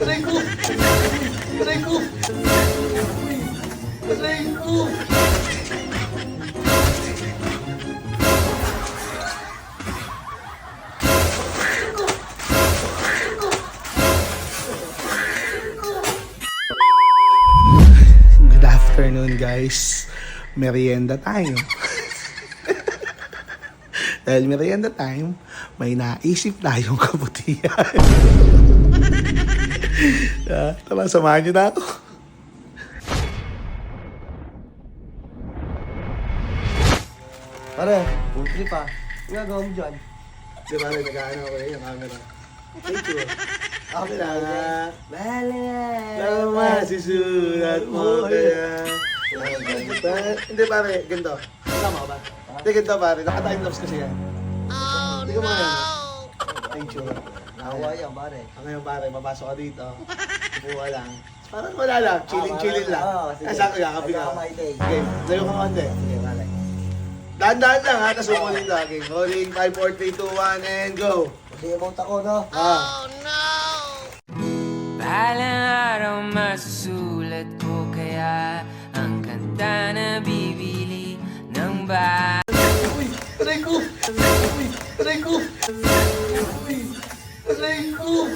Aray ko! Aray ko! Aray ko! Good afternoon, guys. Merienda tayo. Dahil merienda time, may naisip tayong kabutihan. Tara, samahan niyo na ako. Pare, food trip ah. Ang gagawa mo dyan? Di ba, nag-ano ako yung camera. Thank you. Okay na. Bala. Lama, sisulat mo kaya. Hindi pare, ganito. Tama ka ba? Hindi ganito pare, naka-timelapse kasi yan. Hindi ko mga yan. Thank you. Nawa yan, pare. Ngayon pare, mapasok ka dito. Buka lang. Parang wala lang, chilling lang. sige. Sakto ka, kapi ka. Magkakamay Okay, layo ka konti. Sige, pare. Dahan-dahan lang ha, tapos umuling ka. Okay, rolling 5, 4, 3, 2, 1, and go. Kasi emote ako, no? Ah. Balang araw masusulat ko kaya ang kanta na bibili ng bahay. Uy! Aray ko! Uy! Aray ko! Uy! Aray ko!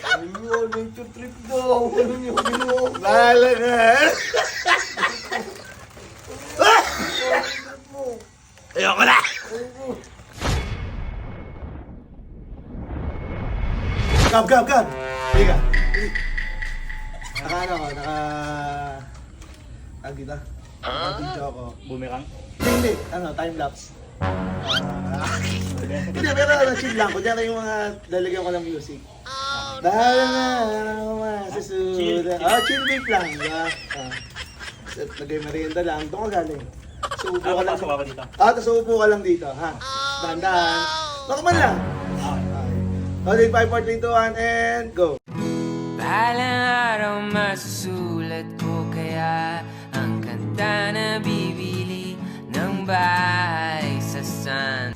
Ayun, nature trip daw. Ano niyo ginawa? Lala nga! Ayoko na! Gab! Hindi ka. Naka ano ako, tag dito. Naka-video ako. Boomerang? Hindi, time-lapse. Hindi, pero chill lang. Kunyari yung mga lalagyan ko ng music. Dahil nga, masusuda. Chill beat lang, diba? Lagay merienda lang. Doon ka galing. So, upo ka lang. Pasok ako dito. Tapos upo ka lang dito, ha? Dahan-dahan. Normal lang. Okay, 5, 4, 3, 2, 1, and go. Balang araw masusulat ko kaya ang kanta na bibili ng bahay sa San.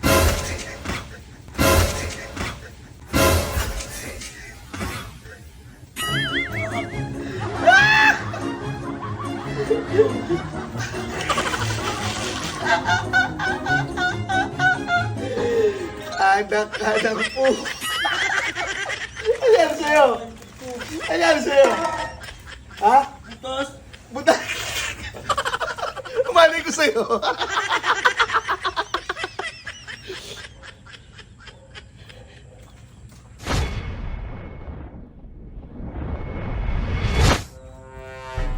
Anak po. Ayan sa'yo. Ayan sa'yo. Ha? Butos! Buta. Umalay ko sa'yo.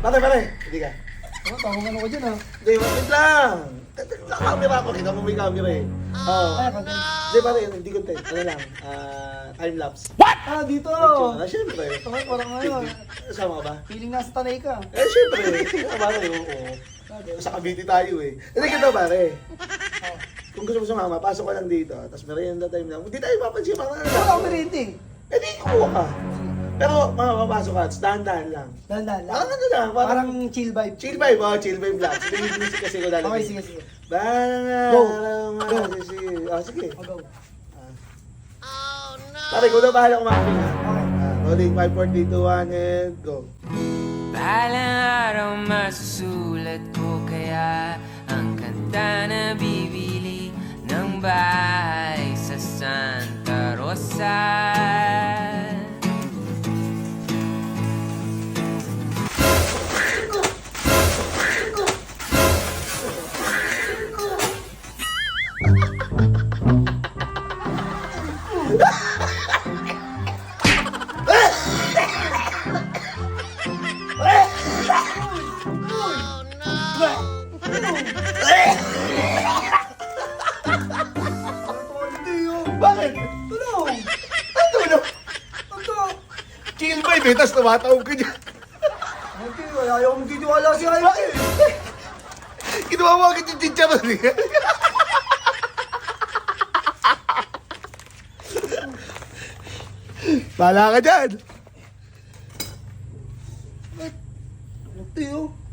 Pare. Hindi ka. Ano, tangungan ako dyan, ah. Hindi, wait lang. Naka-camera ako. Kita mo may camera eh. Oo. Ay, content. Hindi pare, hindi content. Ano lang, time-lapse. Ah, dito. Siyempre. Tama, parang ngayon. Sama ka ba? Feeling nasa tanay ka. Siyempre. Pare, oo. Sa Cavite tayo eh. Hindi kita pare. Kung gusto mo sumama, pasok ka lang dito. Tapos merienda time lang. Hindi tayo papansin. Parang ano Wala lang. ako merinding. Di kuha ka. Pero mamapasok ka, dahan-dahan lang. Dahan-dahan lang. Parang ano lang, Parang chill vibe. chill vibe, chill vibe lang. Sige, yung music kasi ko lalagay. Okay, sige. Go. Go. Sige. Go. Pare, kung na bahala kumakapin ha. Okay. Rolling 5, 4, 3, 2, 1, and go. Balang araw masusulat ko kaya ang kanta na bibili ng bahay sa Santa Rosa. Bakit? Tulong! Ang tulog. Chill vibe eh, tapos tumatawag ko dyan. Okay, ayaw ko magtitiwala si Ivy. Bakit? Ginawa mo agad yung chicharon eh. Bahala ka dyan. Ito yun.